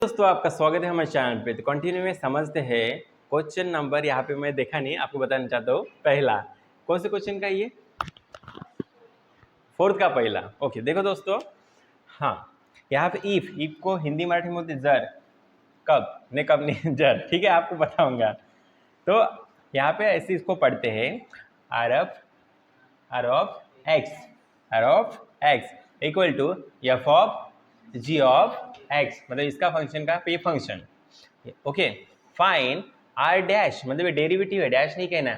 दोस्तों आपका स्वागत है हमारे चैनल पे। तो कंटिन्यू में समझते हैं क्वेश्चन नंबर, यहाँ पे मैं देखा नहीं, आपको बताना चाहता हूँ। पहला कौन से क्वेश्चन का, ये फोर्थ का पहला। ओके देखो दोस्तों, हाँ यहाँ पे इफ को हिंदी मराठी में बोलते जर, कब नहीं जर, ठीक है, आपको बताऊंगा। तो यहाँ पे ऐसे इसको पढ़ते हैं, R of x equal to f of g of x, मतलब इसका फंक्शन का पे function. Okay, fine R dash, मतलब ये डेरिवेटिव है, डैश नहीं कहना।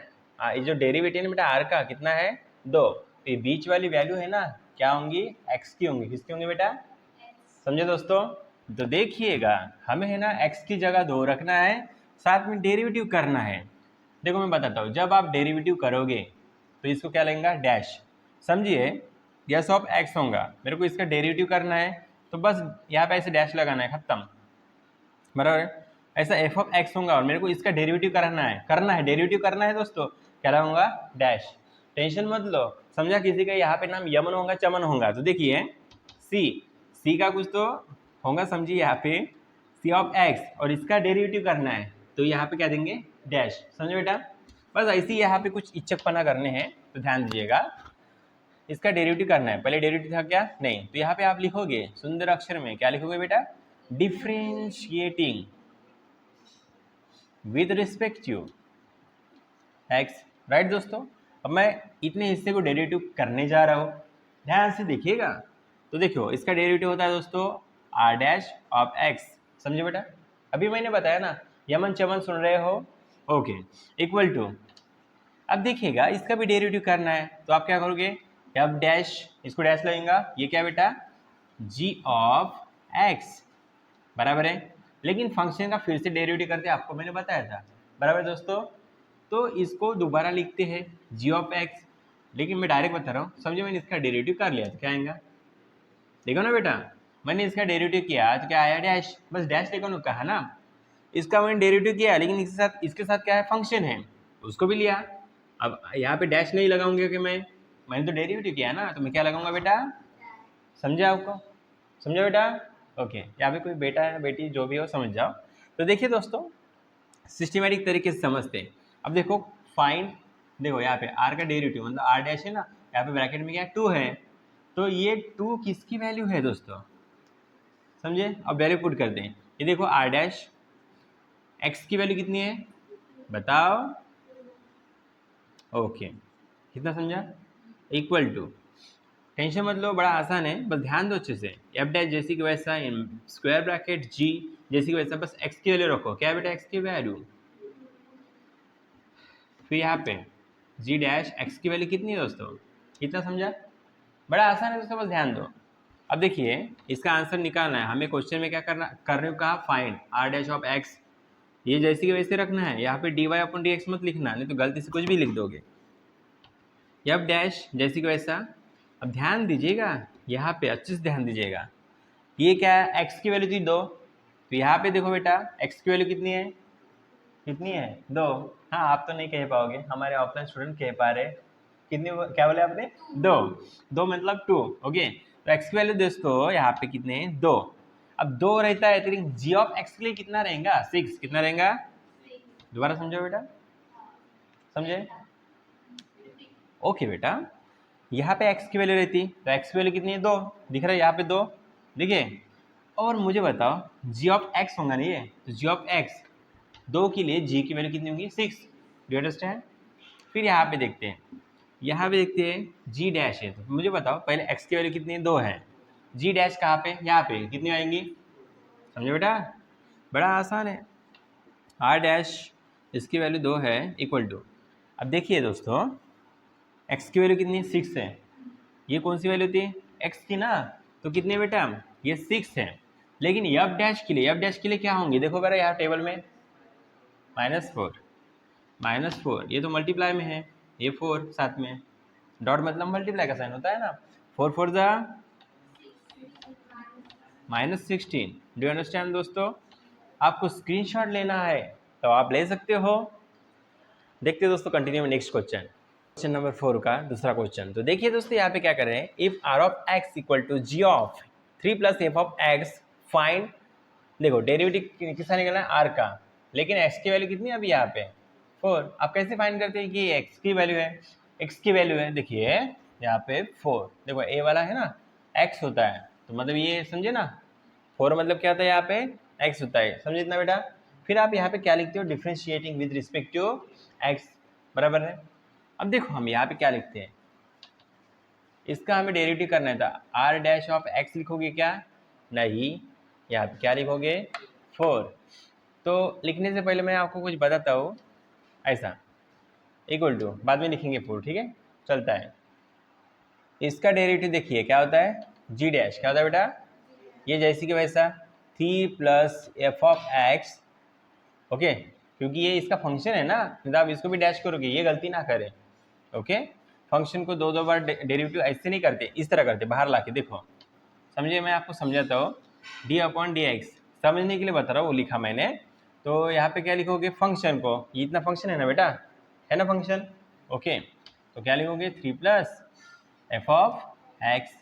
ये जो डेरिवेटिव है ना बेटा आर का, कितना है 2। तो ये बीच वाली वैल्यू है ना, क्या होंगी, एक्स की होंगी। किसकी होंगी बेटा, समझे दोस्तों। तो देखिएगा, हमें है ना एक्स की जगह 2 रखना है, साथ में डेरिवेटिव करना है। देखो मैं बताता हूँ, जब आप डेरिवेटिव करोगे तो इसको क्या लगेगा, डैश। समझिए, यस ऑफ एक्स होगा, मेरे को इसका डेरिवेटिव करना है, तो बस यहाँ पे ऐसे डैश लगाना है, खत्म, बराबर है। ऐसा एफ ऑफ एक्स होगा और मेरे को इसका डेरिवेटिव करना है डेरिवेटिव करना है दोस्तों, क्या लगाऊंगा, डैश। टेंशन मत लो, समझा। किसी का यहाँ पे नाम यमन होगा, चमन होगा, तो देखिए सी का कुछ तो होगा, समझिए यहाँ पे सी ऑफ एक्स, और इसका डेरिवेटिव करना है, तो यहाँ पे क्या देंगे, डैश। समझे बेटा, बस ऐसे ही यहाँ पे कुछ इच्छकपना करने हैं, तो ध्यान दीजिएगा। इसका डेरिवेटिव करना है, पहले डेरिवेटिव था क्या, नहीं, तो यहाँ पे आप लिखोगे सुंदर अक्षर में, क्या लिखोगे बेटा, differentiating with respect to x, right दोस्तों। अब मैं इतने हिस्से को डेरिवेटिव करने जा रहा हूँ, ध्यान से देखिएगा। तो देखो इसका डेरिवेटिव होता है दोस्तों आर डैश ऑफ एक्स, समझे बेटा। अभी मैंने बताया ना, यमन चमन सुन रहे हो, ओके, इक्वल टू। अब देखिएगा इसका भी डेरिवेटिव करना है, तो आप क्या करोगे, एफ डैश, इसको डैश लगेगा, ये क्या बेटा, जी ऑफ एक्स, बराबर है। लेकिन फंक्शन का फिर से डेरिवेटिव करते हैं, आपको मैंने बताया था, बराबर दोस्तों। तो इसको दोबारा लिखते हैं जी ऑफ एक्स, लेकिन मैं डायरेक्ट बता रहा हूँ, समझे, मैंने इसका डेरिवेटिव कर लिया तो क्या आएगा, देखो ना बेटा, मैंने इसका डेरिवेटिव किया तो क्या आया, डैश, बस डैश देखो ना, कहा ना, इसका मैंने डेरिवेटिव किया, लेकिन इसके साथ क्या है, फंक्शन है, उसको भी लिया। अब यहाँ पे डैश नहीं लगाऊंगे कि मैंने तो डेरिवेटिव किया ना, तो मैं क्या लगाऊंगा बेटा, समझा आपको, समझा बेटा। ओके, यहाँ पे कोई बेटा है बेटी जो भी हो समझ जाओ। तो देखिए दोस्तों, सिस्टमेटिक तरीके से समझते हैं। अब देखो फाइंड, देखो यहाँ पे आर का डेरिवेटिव मतलब आर डैश है ना, यहाँ पे ब्रैकेट में क्या 2 है, तो ये 2 किसकी वैल्यू है दोस्तों, समझे। अब वैल्यू पुट करते हैं, ये देखो आर डैश एक्स की वैल्यू कितनी है, बताओ, ओके, कितना समझा, इक्वल टू, टेंशन मत लो, बड़ा आसान है, बस ध्यान दो अच्छे से। एफ डैश जैसी की वैसा, इन स्क्वायर ब्रैकेट जी जैसी की वैसा, बस एक्स की वैल्यू रखो, क्या बेटा, एक्स की वैल्यू। फिर यहाँ पे जी डैश एक्स की वैल्यू कितनी है दोस्तों, कितना समझा, बड़ा आसान है दोस्तों, बस ध्यान दो। अब देखिए इसका आंसर निकालना है हमें, क्वेश्चन में क्या करना कर रहे हो, कहा find R dash of x, ये जैसी की वैसे रखना है, यहाँ पे d y upon d x मत लिखना, नहीं तो गलती से कुछ भी लिख दोगे। एफ डैश जैसी की वैसा, अब ध्यान दीजिएगा, यहाँ पे अच्छे से ध्यान दीजिएगा, ये क्या है, एक्स की वैल्यू थी 2, तो यहाँ पे देखो बेटा एक्स की वैल्यू कितनी है, कितनी है 2। हाँ आप तो नहीं कह पाओगे, हमारे ऑफलाइन स्टूडेंट कह पा रहे, कितनी, क्या बोले आपने, 2 मतलब 2, ओके। तो एक्स की वैल्यू दोस्तों यहाँ पे कितने हैं, 2। अब 2 रहता है, तो जी ऑफ एक्स के लिए कितना रहेगा, 6, कितना रहेगा, दोबारा समझो बेटा, समझे, ओके बेटा। यहाँ पे x की वैल्यू रहती, तो x की वैल्यू कितनी है, 2, दिख रहा है यहाँ पे 2, देखिए। और मुझे बताओ g ऑफ x होगा नहीं, ये तो g ऑफ x 2 के लिए g की वैल्यू कितनी होगी, 6, डू अंडरस्टैंड। फिर यहाँ पे देखते हैं, यहाँ पे देखते हैं g डैश है, तो मुझे बताओ पहले x की वैल्यू कितनी है, 2 है, g डैश कहाँ पे, यहाँ पे कितनी आएंगी, समझे बेटा, बड़ा आसान है। r डैश इसकी वैल्यू 2 है, इक्वल टू, अब देखिए दोस्तों x की वैल्यू कितनी है, 6 है, ये कौन सी वैल्यू थी, x की ना, तो कितने बेटा, ये 6 है। लेकिन एफ डैश के लिए क्या होंगे, देखो बेटा यहाँ टेबल में -4 ये तो मल्टीप्लाई में है, ये 4 साथ में डॉट मतलब मल्टीप्लाई का साइन होता है ना, 4 4 जा -16, डू अंडरस्टैंड दोस्तों। आपको स्क्रीनशॉट लेना है तो आप ले सकते हो। देखते दोस्तों कंटिन्यू में नेक्स्ट क्वेश्चन नंबर 4 का दूसरा क्वेश्चन। तो देखिए दोस्तों यहाँ पे क्या कर रहे हैं, if R of x equal to g of 3 + f of x find देखो डेरिवेटिव किसका निकलना है, आर का, लेकिन एक्स की वैल्यू कितनी है अभी यहाँ पे 4। आप कैसे फाइंड करते हैं कि एक्स की वैल्यू है, एक्स की वैल्यू है, देखिए यहाँ पे 4, देखो ए वाला है ना एक्स होता है, तो मतलब ये समझे ना 4 मतलब क्या होता है यहाँ पे एक्स होता है, समझे इतना बेटा। फिर आप यहाँ पे क्या लिखते हो, differentiating with respect to x, बराबर है। अब देखो हम यहाँ पे क्या लिखते हैं, इसका हमें डेरिवेटिव करना था, आर डैश ऑफ एक्स लिखोगे क्या, नहीं, यहाँ पे क्या लिखोगे 4। तो लिखने से पहले मैं आपको कुछ बताता हूँ, ऐसा इक्वल टू बाद में लिखेंगे 4, ठीक है, चलता है। इसका डेरिवेटिव देखिए क्या होता है, जी डैश क्या होता है बेटा, ये जैसी कि वैसा 3 plus F of x, okay, क्योंकि ये इसका फंक्शन है ना, मतलब आप इसको भी डैश करोगे, ये गलती ना करें, ओके। फंक्शन को दो बार डेरिवेटिव ऐसे नहीं करते, इस तरह करते, बाहर लाके देखो, समझिए मैं आपको समझाता हूँ, डी अपॉन डी एक्स, समझने के लिए बता रहा हूँ, वो लिखा मैंने। तो यहाँ पे क्या लिखोगे, फंक्शन को, ये इतना फंक्शन है ना बेटा, है ना फंक्शन, ओके, तो क्या लिखोगे 3 plus F of x,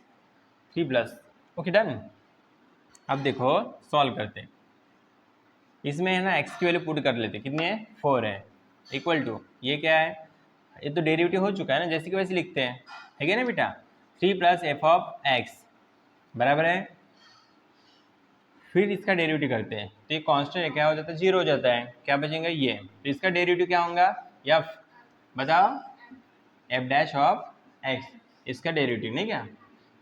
3 plus, okay done. अब देखो सॉल्व करते, इसमें है ना एक्स की वैल्यू पुट कर लेते, कितनी है 4 है, इक्वल टू ये क्या है, ये तो डेरिवेटिव हो चुका है ना, जैसे कि वैसे लिखते हैं, है क्या ना बेटा, 3 प्लस एफ ऑफ एक्स बराबर है, फिर इसका डेरिवेटिव करते हैं, तो ये कांस्टेंट है, क्या हो जाता है 0 हो जाता है, क्या बचेगा ये, तो इसका डेरिवेटिव क्या होगा, एफ, बताओ एफ डैश ऑफ एक्स, इसका डेरिवेटिव, नहीं क्या,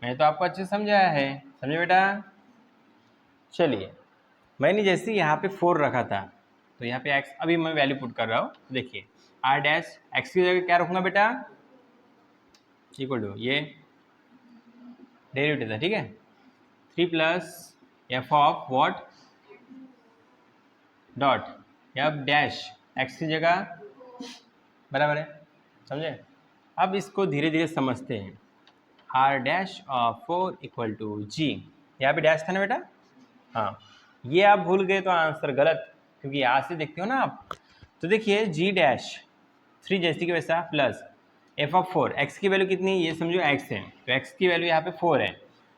मैंने तो आपको अच्छे से समझाया है, समझे बेटा। चलिए मैंने जैसे यहाँ पे 4 रखा था, तो यहाँ पे एक्स अभी मैं वैल्यू पुट कर रहा हूँ, देखिए आर डैश एक्स की जगह क्या रखूँगा बेटा, इक्वल टू ये डेरिवेटिव था, ठीक है, 3 plus F of what dot F dash x की जगह, बराबर है, समझे। अब इसको धीरे धीरे समझते हैं, r dash of 4 equal to g, यहाँ पे डैश था ना बेटा, हाँ, ये आप भूल गए तो आंसर गलत, क्योंकि यहाँ से देखते हो ना आप, तो देखिए जी डैश 3 जैसे कि वैसा प्लस एफ ऑफ 4, एक्स की वैल्यू कितनी, ये समझो एक्स है, तो एक्स की वैल्यू यहाँ पे 4 है,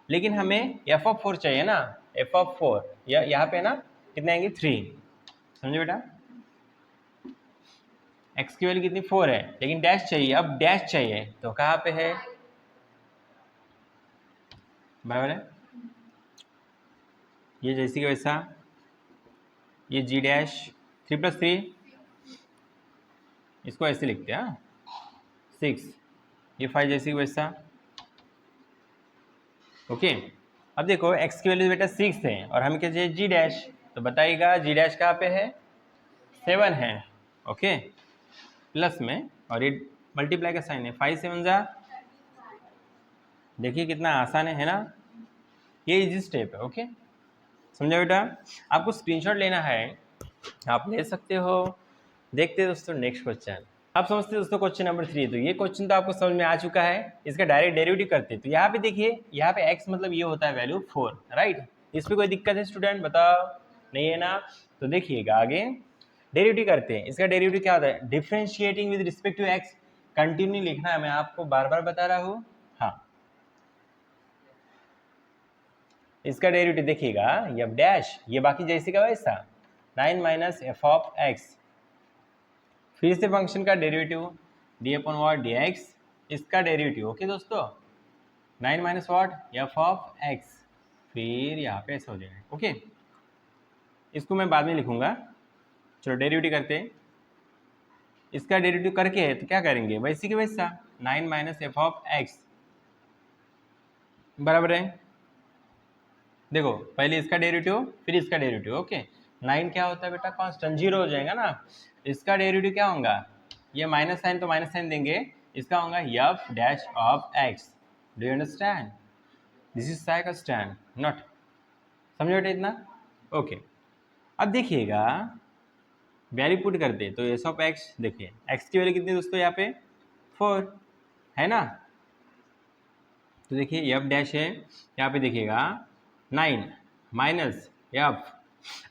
लेकिन हमें एफ ऑफ 4 चाहिए ना, एफ ऑफ 4 यहाँ पे ना कितने आएंगे 3, समझे बेटा, एक्स की वैल्यू कितनी 4 है, लेकिन डैश चाहिए, अब डैश चाहिए तो कहाँ पे है, बराबर है, ये जैसे कि वैसा, ये जी डैश 3 प्लस 3, इसको ऐसे लिखते हैं 6, ये 5 जैसे कि वैसा, ओके। अब देखो एक्स की वैल्यू बेटा 6 है और हमें क्या चाहिए जी डैश, तो बताइएगा जी डैश कहाँ पे है, 7 है, ओके, प्लस में, और ये मल्टीप्लाई का साइन है, 5 7 जा, देखिए कितना आसान है ना, ये इजी स्टेप है, ओके, समझा बेटा। आपको स्क्रीनशॉट लेना है आप ले सकते हो। देखते हैं दोस्तों नेक्स्ट क्वेश्चन, आप समझते हैं दोस्तों क्वेश्चन नंबर 3, तो ये क्वेश्चन तो आपको समझ में आ चुका है, इसका डायरेक्ट डेरिवेटिव करते हैं, तो यहाँ पे देखिए, यहाँ पे x मतलब ये होता है वैल्यू 4, राइट, इस पर कोई दिक्कत है स्टूडेंट, बताओ, नहीं है ना, तो देखिएगा आगे डेरिवेटिव करते हैं, इसका डेरिवेटिव क्या होता है, differentiating with respect to x, continue लिखना है, मैं आपको बार बार बता रहा हूँ, हाँ, इसका डेरिवेटिव देखिएगा, ये डैश, ये बाकी जैसे का वैसा 9 माइनस एफ ऑफ एक्स, फिर से फंक्शन का derivative D upon what D x, इसका डेरिवेटिव, ओके दोस्तों, 9 minus what F of x, फिर यहाँ पे ऐसा हो जाएगा, ओके, इसको मैं बाद में लिखूंगा, चलो डेरिवेटिव करते हैं, इसका डेरिवेटिव करके तो क्या करेंगे वैसे कि वैसा 9 माइनस एफ ऑफ एक्स, बराबर है, देखो पहले इसका डेरिवेटिव फिर इसका डेरिवेटिव, ओके, 9 क्या होता है बेटा कांस्टेंट, 0 हो जाएगा ना, इसका डेरिवेटिव क्या होगा, ये माइनस साइन तो माइनस साइन देंगे, इसका होगा f dash of x, do you understand, this is psych stand not, समझो बेटा इतना, ओके। अब देखिएगा वैल्यू पुट करते, तो एस ऑफ एक्स, देखिए एक्स की वैल्यू कितनी दोस्तों यहाँ पे 4 है ना, तो देखिए एफ डैश है, यहाँ पे देखिएगा 9 माइनस एफ,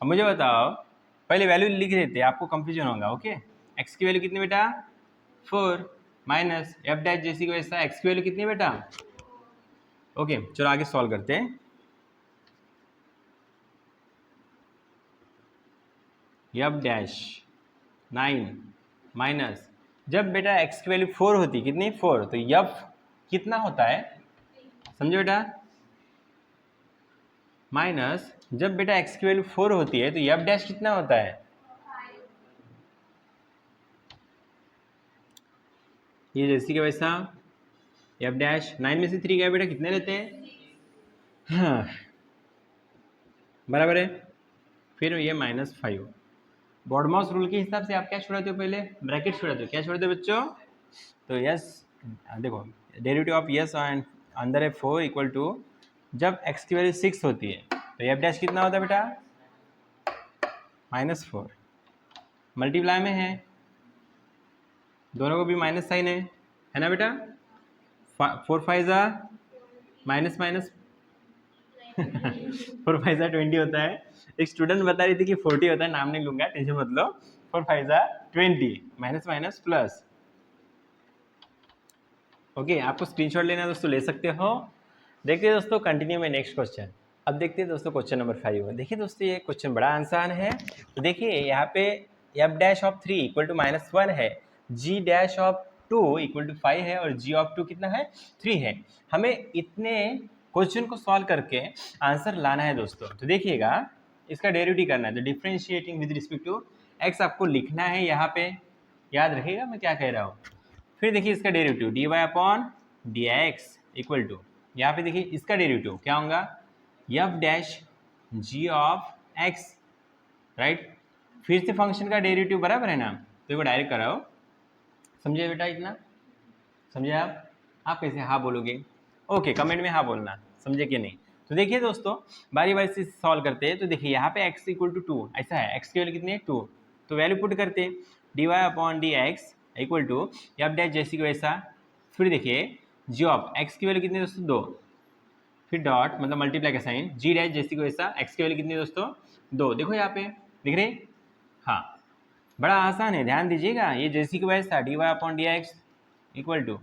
अब मुझे बताओ, पहले वैल्यू लिख देते आपको कंफ्यूजन होगा, ओके, एक्स की वैल्यू कितनी बेटा 4 माइनस एफ डैश जैसी की वैसा एक्स की वैल्यू कितनी बेटा, ओके, चलो आगे सॉल्व करते हैं, यफ डैश 9 माइनस, जब बेटा x की वैल्यू 4 होती, कितनी 4, तो यफ कितना होता है, समझो बेटा, माइनस जब बेटा x की वैल्यू 4 होती है तो यफ डैश कितना होता है, ये जैसी का वैसा एफ डैश 9 में से 3 गया बेटा, कितने लेते हैं, हाँ बराबर है, फिर ये -5। बॉडमॉस रूल के हिसाब से आप क्या छोड़ाते हो, पहले ब्रैकेट छोड़ाते हो, क्या छोड़ाते हो बच्चों, तो यस देखो डेरिवेटिव ऑफ यस एंड अंदर है 4 इक्वल टू, जब x की वैल्यू 6 होती है तो एफ डैश कितना होता है बेटा, -4, मल्टीप्लाई में है, दोनों को भी माइनस साइन है ना बेटा, 4 5 जा माइनस माइनस 4 5 जा 20 होता है। एक स्टूडेंट बता रही थी कि 40 होता है, नाम नहीं लूंगा, टेंशन मत लो। 4 5 जा 20, माइनस माइनस प्लस। ओके, आपको स्क्रीनशॉट लेना है दोस्तों, ले सकते हो। देखते हैं दोस्तों, कंटिन्यू में नेक्स्ट क्वेश्चन। अब देखते हैं दोस्तों क्वेश्चन नंबर 5। देखिए दोस्तों, ये क्वेश्चन बड़ा आसान है। तो देखिए यहाँ पे f dash of 3 equal to -1 है, g dash of 2 equal to 5 है और जी ऑफ 2 कितना है, 3 है। हमें इतने क्वेश्चन को सॉल्व करके आंसर लाना है दोस्तों। तो देखिएगा, इसका डेरिवेटिव करना है, तो differentiating with respect to x आपको लिखना है यहाँ पे, याद रखिएगा मैं क्या कह रहा हूँ। फिर देखिए इसका derivative dy upon d x equal to, यहाँ पे देखिए इसका डेरिवेटिव क्या होगा, f dash g of x, right. फिर से फंक्शन का डेरिवेटिव बराबर है ना, तो इसको डायरेक्ट कराओ, समझे बेटा, इतना समझे आप कैसे हाँ बोलोगे, ओके कमेंट में हाँ बोलना, समझे कि नहीं। तो देखिए दोस्तों, बारी बारी से सॉल्व करते हैं। तो देखिए यहाँ पे x इक्वल टू 2 ऐसा है, x की वैल्यू कितनी है 2, तो वैल्यू पुट करते हैं, dy upon d x equal to f dash जैसी को वैसा। फिर देखिए जी ऑफ x की वैल्यू कितनी है दोस्तों 2, फिर डॉट मतलब मल्टीप्लाई का साइन, जी डैश जैसी को वैसा, x की वैल्यू कितनी है दोस्तों 2, देखो यहाँ पे दिख रहे, हाँ बड़ा आसान है, ध्यान दीजिएगा, ये जैसी को वैसा d y upon d x equal to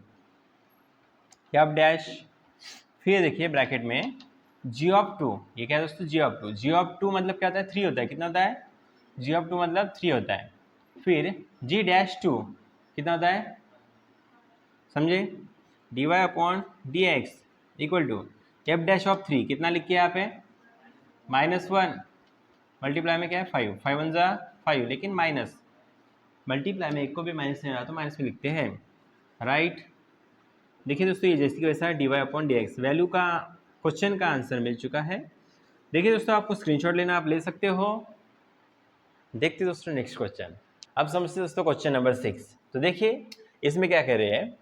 f dash, फिर देखिए ब्रैकेट में जी ऑफ 2, ये क्या है दोस्तों जी ऑफ 2, जी ऑफ 2 मतलब क्या होता है 3 होता है, कितना होता है, जी ऑफ 2 मतलब 3 होता है। फिर जी डैश 2 कितना होता है, समझे, d y upon d x equal to f dash of 3 कितना लिख के यहाँ पे -1, मल्टीप्लाई में क्या है 5, 5 1 जा 5, लेकिन माइनस मल्टीप्लाई में एक को भी माइनस नहीं रहा तो माइनस में लिखते हैं, राइट। देखिए दोस्तों, ये जैसे कि वैसा d y upon d x, value का क्वेश्चन का आंसर मिल चुका है। देखिए दोस्तों, आपको स्क्रीनशॉट लेना आप ले सकते हो। देखते दोस्तों नेक्स्ट क्वेश्चन। अब समझते दोस्तों क्वेश्चन नंबर 6। तो देखिए इसमें क्या कह रहे हैं,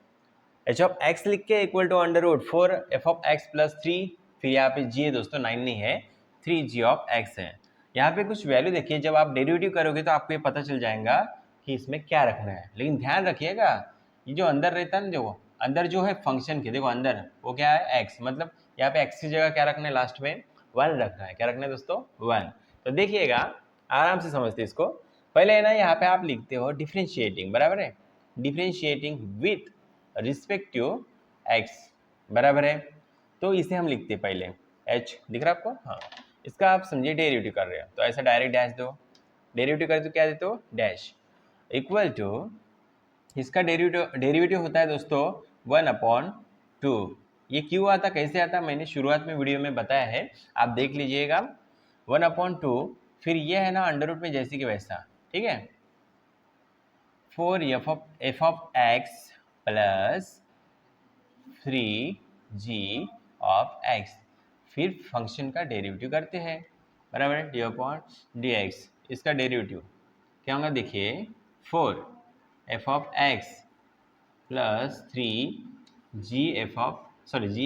एच ऑफ एक्स लिख के equal to under root 4 f of x plus 3, फिर यहाँ पे जी है दोस्तों 9 नहीं है, 3 जी ऑफ एक्स है। यहाँ पे कुछ वैल्यू देखिए, जब आप डेरिवेटिव करोगे तो आपको ये पता चल जाएगा कि इसमें क्या रखना है, लेकिन ध्यान रखिएगा ये जो अंदर रहता है ना, देखो अंदर जो है फंक्शन के, देखो अंदर वो क्या है एक्स, मतलब यहाँ पे एक्स की जगह क्या रखना है, लास्ट में 1 रखना है, क्या रखना है दोस्तों 1। तो देखिएगा आराम से समझते इसको, पहले है ना यहाँ पे आप लिखते हो डिफ्रेंशिएटिंग, बराबर है, डिफ्रेंशिएटिंग विथ रिस्पेक्टिव एक्स, बराबर है। तो इसे हम लिखते हैं पहले एच, दिख रहा है आपको, हाँ इसका आप समझिए डेरिवेटिव कर रहे हो, तो ऐसा डायरेक्ट डैश दो, डेरिवेटिव करे तो क्या देते हो डैश, इक्वल टू इसका डेरिवेटिव होता है दोस्तों 1/2। ये क्यों आता, कैसे आता, मैंने शुरुआत में वीडियो में बताया है, आप देख लीजिएगा। 1/2, फिर ये है ना अंडर रूट में जैसी कि वैसा, ठीक है, 4 f of x plus 3g of x, फिर फंक्शन का डेरिवेटिव करते हैं, बराबर है, डी अपॉन डी एक्स, इसका डेरिवेटिव क्या होगा देखिए 4 f of x plus 3 g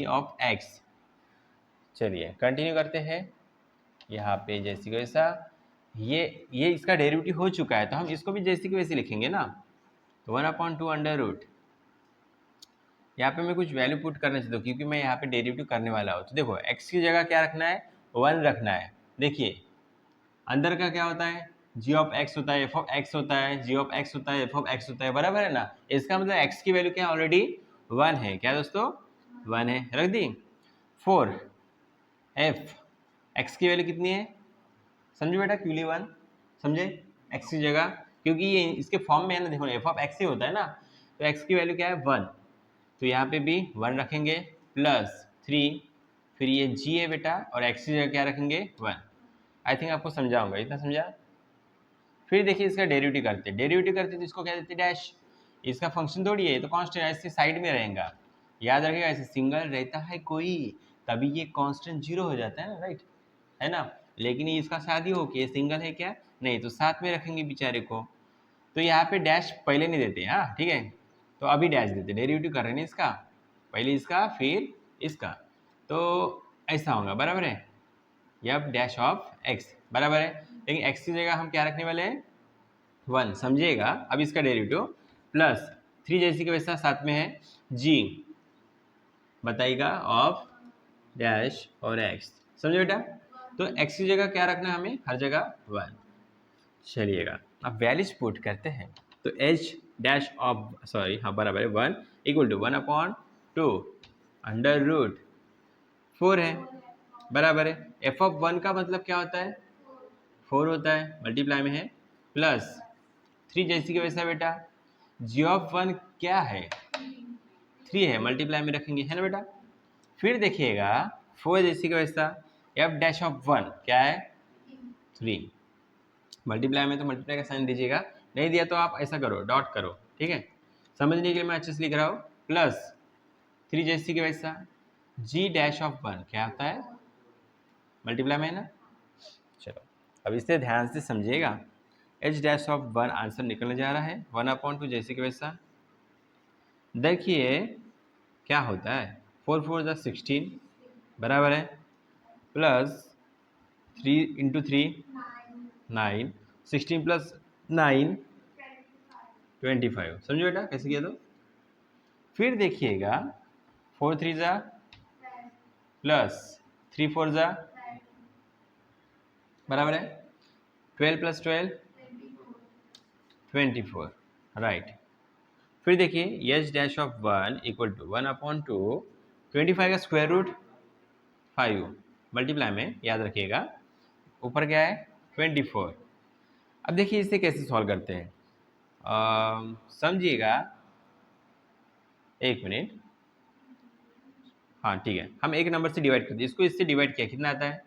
of x. चलिए कंटिन्यू करते हैं, यहाँ पे जैसी वैसा, ये इसका डेरिवेटिव हो चुका है, तो हम इसको भी जैसी की वैसी लिखेंगे ना, तो 1/2 अंडर रूट, यहाँ पे मैं कुछ वैल्यू पुट करना चाहता हूँ क्योंकि मैं यहाँ पे डेरिवेटिव करने वाला हूँ। तो देखो x की जगह क्या रखना है 1 रखना है। देखिए अंदर का क्या होता है, g ऑफ x होता है, f ऑफ x होता है, g ऑफ x होता है, f ऑफ x होता है, बराबर है ना। इसका मतलब x की वैल्यू क्या ऑलरेडी 1 है, क्या दोस्तों 1 है, रख दी। 4 f x की वैल्यू कितनी है, समझो बेटा क्यूली 1, समझे, एक्स की जगह, क्योंकि ये इसके फॉर्म में है ना, देखो एफ ऑफ एक्स ही होता है ना, तो एक्स की वैल्यू क्या है 1, तो यहाँ पे भी 1 रखेंगे प्लस 3, फिर ये जी है बेटा और एक्स की जगह क्या रखेंगे 1। आई थिंक आपको समझाऊंगा, इतना समझा। फिर देखिए इसका डेरिवेटिव करते तो इसको क्या देते डैश, इसका फंक्शन थोड़ी है, ये तो कांस्टेंट है, इसके साइड में रहेगा। याद रखिएगा ऐसे सिंगल रहता है कोई तभी ये कांस्टेंट 0 हो जाता है ना, राइट है ना। लेकिन ये इसका शादी हो कि ये सिंगल है क्या, नहीं, तो साथ में रखेंगे बेचारे को। तो यहाँ पे डैश पहले नहीं देते, हाँ ठीक है, तो अभी डैश देते, डेरिवेटिव कर रहे हैं ना इसका, पहले इसका फिर इसका, तो ऐसा होगा, बराबर है। यह डैश ऑफ एक्स बराबर है, लेकिन एक्स की जगह हम क्या रखने वाले हैं 1, समझिएगा। अब इसका डेरिवेटिव प्लस 3 जैसी के वैसा साथ में है जी, बताइएगा ऑफ डैश और एक्स, समझे बेटा। तो एक्स की जगह क्या रखना है हमें, हर जगह 1। चलिएगा अब वैल्यूज पुट करते हैं, तो एच डैश ऑफ सॉरी हाँ बराबर है 1 इक्वल टू 1/2 √4 है, बराबर है। एफ ऑफ 1 का मतलब क्या होता है 4 होता है, मल्टीप्लाई में है प्लस 3 जैसी के वैसा बेटा, जी ऑफ 1 क्या है 3 है, मल्टीप्लाई में रखेंगे है ना बेटा। फिर देखिएगा 4 जैसी का वैसा, एफ डैश ऑफ 1 क्या है 3, मल्टीप्लाई में तो मल्टीप्लाई का साइन दीजिएगा, नहीं दिया तो आप ऐसा करो डॉट करो, ठीक है, समझने के लिए मैं अच्छे से लिख रहा हूँ। प्लस 3 जैसी के वैसा, जी डैश ऑफ 1 क्या होता है, मल्टीप्लाई में है ना। चलो अब इसे ध्यान से समझिएगा, एच डैश ऑफ 1 आंसर निकलने जा रहा है 1/2 जैसे कि वैसा। देखिए क्या होता है 4 4 जा 16 बराबर है, प्लस 3 इंटू 3 9, 16 प्लस 9 25, समझो बेटा कैसे किया। तो फिर देखिएगा 4 3 जा प्लस 3 4 जा बराबर है 12 प्लस 12 24, राइट। फिर देखिए h dash of 1 equal to 1/2 25 का स्क्वायर रूट 5, मल्टीप्लाई में याद रखिएगा ऊपर क्या है 24। अब देखिए इसे कैसे सॉल्व करते हैं, समझिएगा, एक मिनट, हाँ ठीक है, हम एक नंबर से डिवाइड करते हैं इसको, इससे डिवाइड किया कितना आता है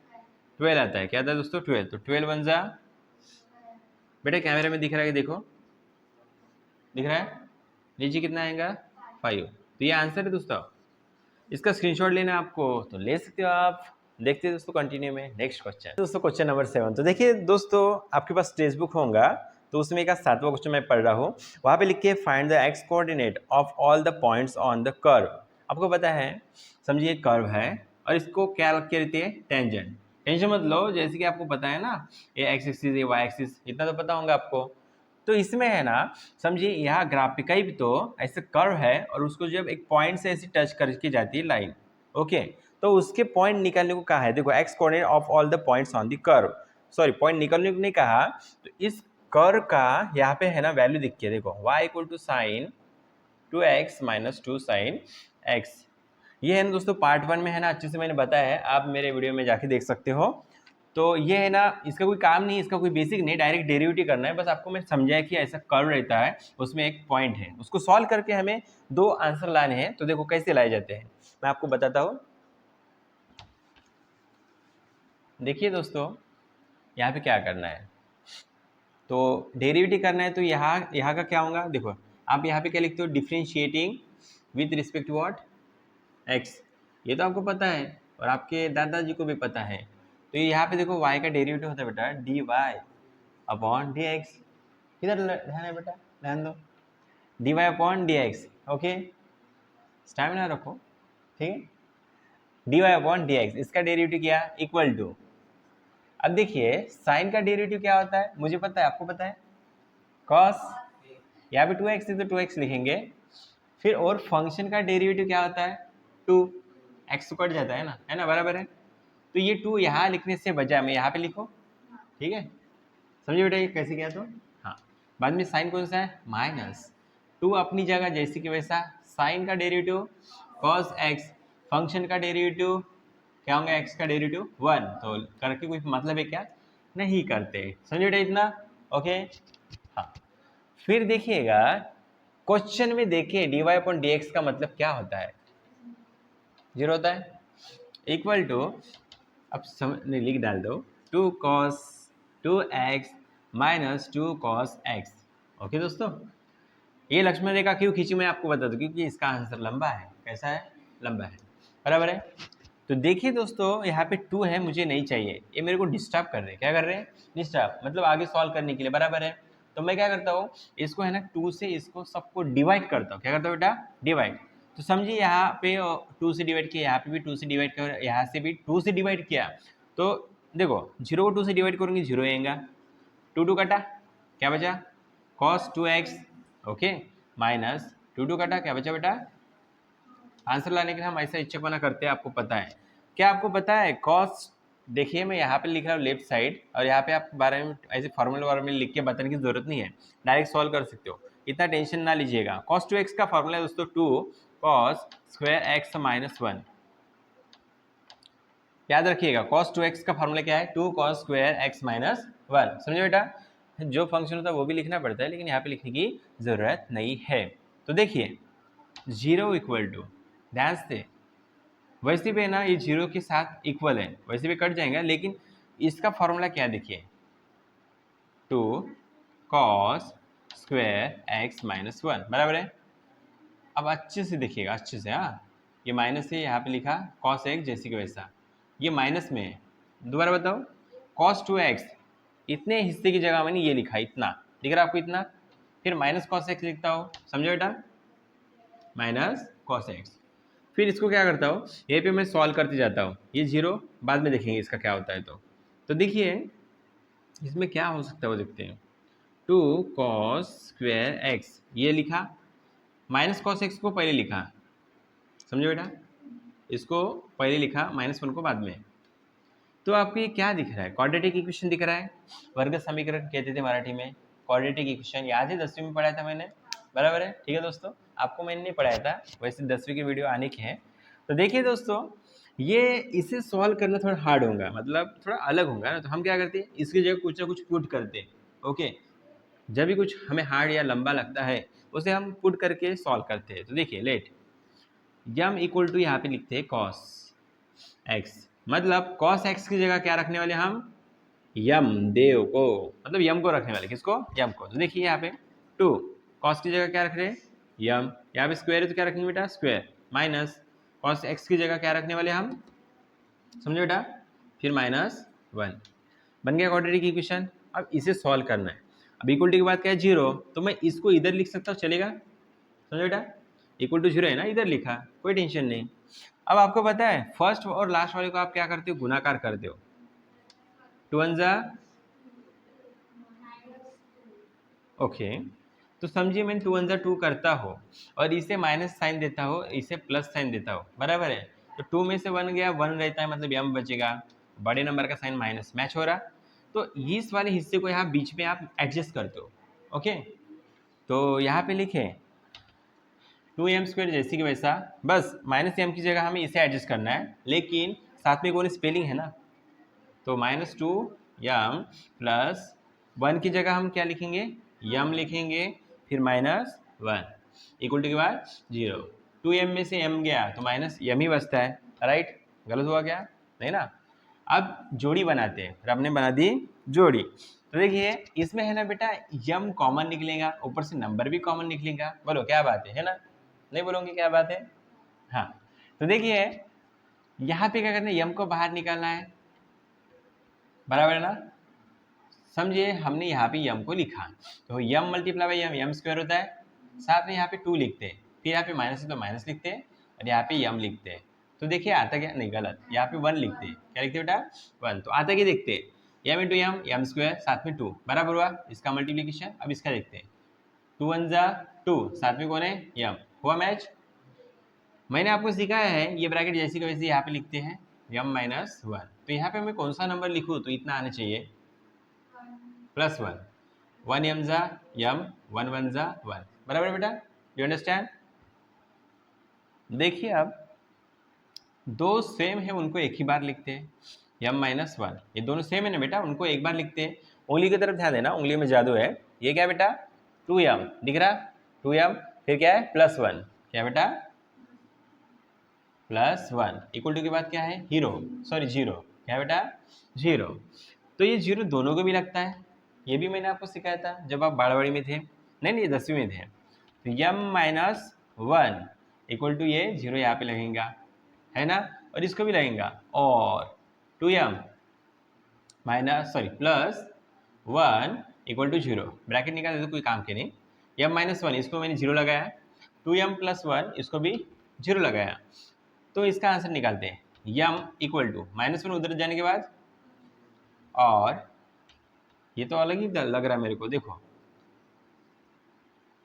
12 आता है, क्या आता है दोस्तों 12, तो 12 1 जा बेटा कैमरे में दिख रहा है कि देखो दिख रहा है, नीचे कितना आएगा 5, तो ये आंसर है दोस्तों। इसका स्क्रीनशॉट लेना आपको तो ले सकते हो आप। देखते हैं दोस्तों कंटिन्यू में नेक्स्ट क्वेश्चन, दोस्तों क्वेश्चन नंबर 7। तो देखिए दोस्तों आपके पास टेक्स्ट बुक होगा तो उसमें एक 7वां क्वेश्चन मैं पढ़ रहा हूँ, वहाँ पे लिख के find the x coordinate of all the points on the curve. आपको पता है समझिए कर्व है और इसको क्या रख के रहती है टेंजेंट, टेंशन मत लो, जैसे कि आपको पता है ना ये एक्स एक्सिस ये वाई एक्सिस, इतना तो पता होगा आपको। तो इसमें है ना समझिए यहाँ ग्राफिका भी तो ऐसे कर्व है और उसको जब एक पॉइंट से ऐसे टच करके जाती है लाइन, ओके, तो उसके पॉइंट निकालने को कहा है, देखो x coordinate of all the points on the curve, sorry point निकालने को नहीं कहा। तो इस कर्व का यहाँ पे है ना वैल्यू दिख के देखो y equal to sine 2x minus 2 sine x, ये है ना दोस्तों पार्ट 1 में है ना अच्छे से मैंने बताया है, आप मेरे वीडियो में जाके देख सकते हो। तो ये है ना इसका कोई काम नहीं, इसका कोई बेसिक नहीं, डायरेक्ट डेरिवेटिव करना है, बस आपको मैं समझाया कि ऐसा कर्व रहता है उसमें एक पॉइंट है, उसको सॉल्व करके हमें 2 आंसर लाने हैं। तो देखो कैसे लाए जाते हैं मैं आपको बताता हूँ। देखिए दोस्तों यहाँ पे क्या करना है, तो डेरिवेटिव करना है, तो यहाँ का क्या होगा देखो, आप यहाँ पे क्या लिखते हो differentiating with respect to what x, ये तो आपको पता है और आपके दादाजी को भी पता है। तो यहाँ पे देखो y का डेरिवेटिव होता है बेटा dy अपॉन dx, किधर ध्यान है बेटा, ध्यान दो, dy upon dx, okay stamina रखो, ठीक है, dy अपॉन dx, इसका डेरिवेटिव क्या इक्वल टू, अब देखिए साइन का डेरिवेटिव क्या होता है मुझे पता है, आपको पता है cos, यहाँ पे 2x है तो 2x लिखेंगे, फिर और फंक्शन का डेरिवेटिव क्या होता है 2, x तो कट जाता है ना बराबर है, तो ये 2 यहाँ लिखने से बजाय मैं यहाँ पे लिखो, ठीक है, समझिए बेटा ये कैसे किया। तो हाँ बाद में साइन कौन सा है -2 अपनी जगह जैसे कि वैसा, साइन का डेरिवेटिव cos x, फंक्शन का डेरिवेटिव क्या होगा x का डेरिवेटिव 1, तो करके कोई मतलब है क्या, नहीं करते, समझिए बेटा इतना। ओके। हाँ, फिर देखिएगा क्वेश्चन में, देखिए dy अपॉन dx का मतलब क्या होता है, 0 होता है, इक्वल टू, अब नहीं लिख डाल दो, 2 cos 2x minus 2 cos x। Okay दोस्तों, ये लक्ष्मण रेखा क्यों खींची मैं आपको बता दूं, क्योंकि इसका आंसर लंबा है। कैसा है? लंबा है, बराबर है। तो देखिए दोस्तों, यहाँ पे 2 है, मुझे नहीं चाहिए, ये मेरे को डिस्टर्ब कर रहे हैं। क्या कर रहे हैं? डिस्टर्ब, मतलब आगे सॉल्व करने के लिए, बराबर है। तो मैं क्या करता हूँ, इसको है ना 2 से इसको सबको डिवाइड करता हूँ। क्या करता हूँ बेटा? डिवाइड। तो समझिए यहाँ पे 2 से डिवाइड किया, यहाँ पे भी 2 से डिवाइड किया, यहाँ से भी 2 से डिवाइड किया। तो देखो 0 को 2 से डिवाइड करूँगी, 0 आएगा, 2 कटा, क्या बचा? cos 2x, ओके, माइनस 2 कटा, क्या बचा बेटा? आंसर लाने के लिए हम ऐसा इच्छापना करते हैं, आपको पता है। क्या आपको पता है cos, देखिए मैं यहाँ पे लिख रहा हूँ लेफ्ट साइड, और यहाँ पे आपके बारे में ऐसे फॉर्मूला वार्मूला लिख के बताने की जरूरत नहीं है, डायरेक्ट सॉल्व कर सकते हो, इतना टेंशन ना लीजिएगा। cos 2x का फॉर्मूला है दोस्तों 2 cos स्क्वायर x माइनस 1। याद रखिएगा cos 2x का फॉर्मूला क्या है? 2 cos स्क्वायर x माइनस 1। समझो बेटा, जो फंक्शन होता है वो भी लिखना पड़ता है, लेकिन यहाँ पे लिखने की जरूरत नहीं है। तो देखिए 0 इक्वल टू, ध्यान से, वैसे भी है ना ये 0 के साथ इक्वल है, वैसे भी कट जाएगा, लेकिन इसका फॉर्मूला क्या देखिए, 2 cos स्क्वायर x माइनस 1, बराबर है। अब अच्छे से देखिएगा, अच्छे से, हाँ, ये माइनस है, यहाँ पे लिखा cos x जैसे कि वैसा, ये माइनस में है। दोबारा बताओ, cos 2x, इतने हिस्से की जगह मैंने ये लिखा, इतना दिख रहा है आपको, इतना, फिर माइनस cos x लिखता हो, समझो बेटा, माइनस cos x। फिर इसको क्या करता हूँ, यहीं पे मैं सॉल्व करते जाता हूँ, ये 0 बाद में देखेंगे इसका क्या होता है। तो देखिए इसमें क्या हो सकता है वो देखते हैं। 2 cos स्क्वायर x ये लिखा, माइनस cos x को पहले लिखा, समझो बेटा, इसको पहले लिखा, माइनस 1 को बाद में। तो आपको ये क्या दिख रहा है? क्वाड्रेटिक इक्वेशन दिख रहा है, वर्ग समीकरण कहते थे मराठी में, क्वाड्रेटिक इक्वेशन, याद है 10वीं में पढ़ाया था मैंने, बराबर है। ठीक है दोस्तों, आपको मैंने नहीं पढ़ाया था, वैसे 10वीं की वीडियो आने की है। तो देखिए दोस्तों, ये इसे सॉल्व करना थोड़ा हार्ड होगा, मतलब थोड़ा अलग होगा ना, तो हम क्या करते हैं, इसकी जगह कुछ ना कुछ पुट करते हैं। ओके, जब भी कुछ हमें हार्ड या लंबा लगता है उसे हम पुट करके सॉल्व करते हैं। तो देखिए लेट यम इक्वल टू, यहाँ पे लिखते हैं cos x, मतलब cos x की जगह क्या रखने वाले हम? यम देव को, मतलब यम को रखने वाले, किसको? यम को। तो देखिए यहाँ पे 2 cos की जगह क्या रख रहे हैं? यम, यहाँ पे स्क्वायर है तो क्या रखेंगे बेटा? स्क्वायर, माइनस cos x की जगह क्या रखने वाले हम? समझो बेटा, फिर माइनस 1, बन गया क्वाड्रेटिक इक्वेशन। अब इसे सॉल्व करना है। अब इक्वल टू के बाद क्या है? 0, तो मैं इसको इधर लिख सकता हूँ, चलेगा? समझो बेटा, इक्वल टू 0 है ना, इधर लिखा, कोई टेंशन नहीं। अब आपको पता है फर्स्ट और लास्ट वाले को आप क्या करते हो? गुणाकार करते हो, 2 1 जा, ओके। तो समझिए मैं 2 1 जा 2 करता हो और इसे माइनस साइन देता हो, इसे प्लस साइन देता हो, बराबर है। तो 2 में से 1 गया, 1 रहता है, मतलब यम बचेगा, बड़े नंबर का साइन माइनस, मैच हो रहा। तो इस वाले हिस्से को यहाँ बीच में आप एडजस्ट करते हो, ओके। तो यहाँ पे लिखे 2m² जैसे कि वैसा, बस माइनस m की जगह हमें इसे एडजस्ट करना है, लेकिन साथ में कौन स्पेलिंग है ना, तो -2m प्लस 1 की जगह हम क्या लिखेंगे? यम लिखेंगे, फिर -1 इक्वल टू के बाद 0। 2m में से m गया तो माइनस यम ही बचता है, राइट? गलत हुआ क्या? नहीं ना। अब जोड़ी बनाते हैं, फिर हमने बना दी जोड़ी। तो देखिए इसमें है ना बेटा, यम कॉमन निकलेगा, ऊपर से नंबर भी कॉमन निकलेगा, बोलो क्या बात है ना? नहीं बोलोगे क्या बात है? हाँ। तो देखिए यहाँ पे क्या करना है, यम को बाहर निकालना है, बराबर है ना। समझिए हमने यहाँ पे यम को लिखा, तो m multiply by m, m square होता है, साथ में यहाँ पे 2 लिखते हैं, फिर यहाँ पे माइनस है तो माइनस लिखते हैं, और यहाँ पे यम लिखते हैं। तो देखिए आता क्या, नहीं गलत, यहाँ पे 1 लिखते हैं, क्या लिखते हैं बेटा? 1। तो आता क्या देखते हैं, यम इंटू यम, यम स्क्वायर, साथ में 2, बराबर हुआ, इसका मल्टीप्लीकेशन। अब इसका देखते हैं, 2 1 जा 2, साथ में कौन है? यम, हुआ मैच। मैंने आपको सिखाया है ये ब्रैकेट जैसी का वैसे यहाँ पे लिखते हैं, m-1। तो यहाँ पे मैं कौन सा नंबर लिखूँ तो इतना आना चाहिए, +1, 1 m जा यम, 1 1 जा 1, बराबर बेटा? You understand? देखिए अब दो सेम है, उनको एक ही बार लिखते हैं, m-1, ये दोनों सेम है ना बेटा, उनको एक बार लिखते हैं। उंगली की तरफ ध्यान देना, उंगली में जादू है। ये क्या बेटा 2m दिख रहा, 2m फिर क्या है +1, क्या बेटा +1 इक्वल टू के बाद क्या है जीरो, क्या बेटा 0। तो ये 0 दोनों को भी लगता है, ये भी मैंने आपको सिखाया था जब आप बाड़वाड़ी में थे, नहीं 10वीं में थे। तो m-1 इक्वल टू ये 0 यहाँ पे लगेगा, है ना, और इसको भी लगेगा, और 2m +1 इक्वल टू 0, ब्रैकेट निकाल दे तो कोई काम के नहीं। m-1 इसको मैंने 0 लगाया, 2m +1 इसको भी 0 लगाया, तो इसका आंसर निकालते हैं। m इक्वल टू -1 उधर जाने के बाद, और ये तो अलग ही लग रहा है मेरे को, देखो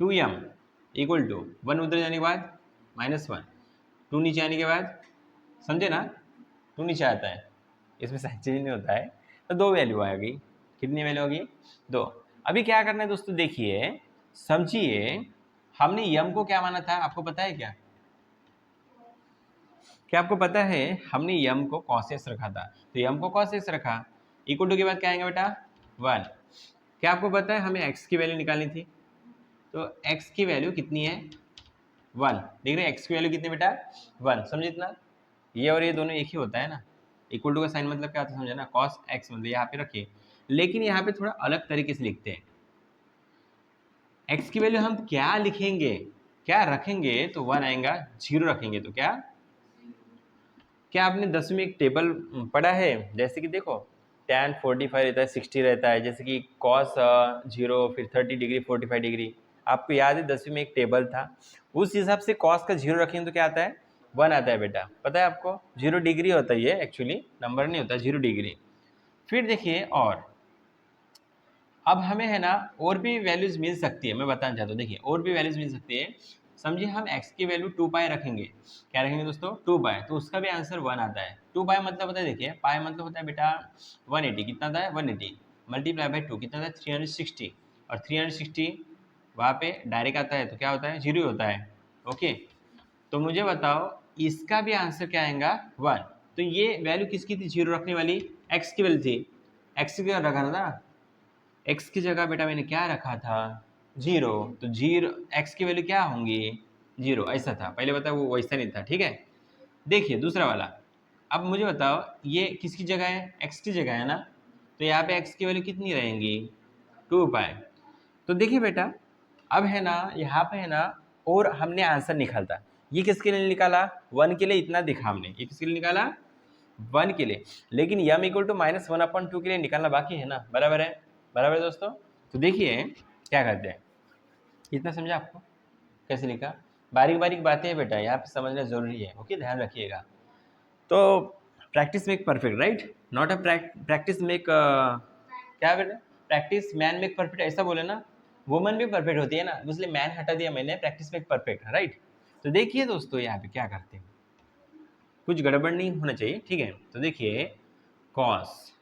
2m इक्वल टू 1 उधर जाने के बाद -1, 2 नीचे आने के बाद, समझे ना, 2 नीचे आता है, इसमें सही चीज नहीं होता है, तो 2 वैल्यू आ गई। कितनी वैल्यू होगी 2। अभी क्या करना है दोस्तों, देखिए समझिए, हमने m को क्या माना था, आपको पता है क्या आपको पता है, हमने m को cos x रखा था, तो m को cos x रखा, इक्वल टू के बाद क्या आएगा बेटा 1। क्या आपको पता है हमें x की वैल्यू निकालनी थी, तो x की वैल्यू कितनी है 1, देख रहे हैं x की वैल्यू कितनी बेटा 1, समझे इतना, ये और ये दोनों एक ही होता है ना, इक्वल टू का साइन मतलब क्या होता है समझे ना, cos x मतलब यहाँ पे रखिए, लेकिन यहाँ पे थोड़ा अलग तरीके से लिखते हैं। x की वैल्यू हम क्या लिखेंगे, क्या रखेंगे, तो 1 आएगा, 0 रखेंगे तो क्या आपने 10वीं में एक टेबल पढ़ा है, जैसे कि देखो tan 45 रहता है, 60 रहता है, जैसे कि cos 0 फिर 30 डिग्री 45 डिग्री, आपको याद है 10वीं में एक टेबल था, उस हिसाब से cos का 0 रखेंगे तो क्या आता है 1 आता है बेटा, पता है आपको 0 डिग्री होता है, ये एक्चुअली नंबर नहीं होता, 0 डिग्री। फिर देखिए, और अब हमें है ना और भी वैल्यूज मिल सकती है, मैं बताना चाहता हूँ, देखिए और भी वैल्यूज मिल सकती है। समझिए हम x की वैल्यू 2π रखेंगे, क्या रखेंगे दोस्तों 2π, तो उसका भी आंसर 1 आता है। 2π मतलब होता है, देखिए पाई मतलब होता है बेटा 180, कितना आता है 180 मल्टीप्लाई बाई 2 कितना आता है 360, और 360 वहाँ पे डायरेक्ट आता है तो क्या होता है 0 होता है। ओके, तो मुझे बताओ इसका भी आंसर क्या आएगा 1। तो ये वैल्यू किसकी थी 0 रखने वाली, x की वैल्यू थी, x की वैल्यू रखा था, x की जगह बेटा मैंने क्या रखा था 0, तो 0 x की वैल्यू क्या होंगी 0, ऐसा था पहले, बताओ वो वैसा नहीं था, ठीक है। देखिए दूसरा वाला, अब मुझे बताओ ये किसकी जगह है, x की जगह है ना, तो यहाँ पे x की वैल्यू कितनी रहेंगी 2π। तो देखिए बेटा अब है ना यहाँ पे है ना, और हमने आंसर निकालता, ये किसके लिए निकाला 1 के लिए, इतना दिखा हमने, ये किसके लिए निकाला 1 के लिए, लेकिन m इक्वल टू -1/2 के लिए निकालना बाकी है ना, बराबर है, बराबर है दोस्तों। तो देखिए क्या करते हैं, इतना समझा आपको कैसे लिखा, बारीक बारीक बातें हैं बेटा, यहाँ पे समझना जरूरी है, ओके ध्यान रखिएगा। तो practice make perfect, right, not a practice make क्या बेटा, प्रैक्टिस मैन मेक परफेक्ट, ऐसा बोले ना, वुमन भी परफेक्ट होती है ना, इसलिए मैन हटा दिया मैंने, प्रैक्टिस मेक परफेक्ट, राइट। तो देखिए दोस्तों यहाँ पे क्या करते हैं, कुछ गड़बड़ नहीं होना चाहिए, ठीक है। तो देखिए कॉस,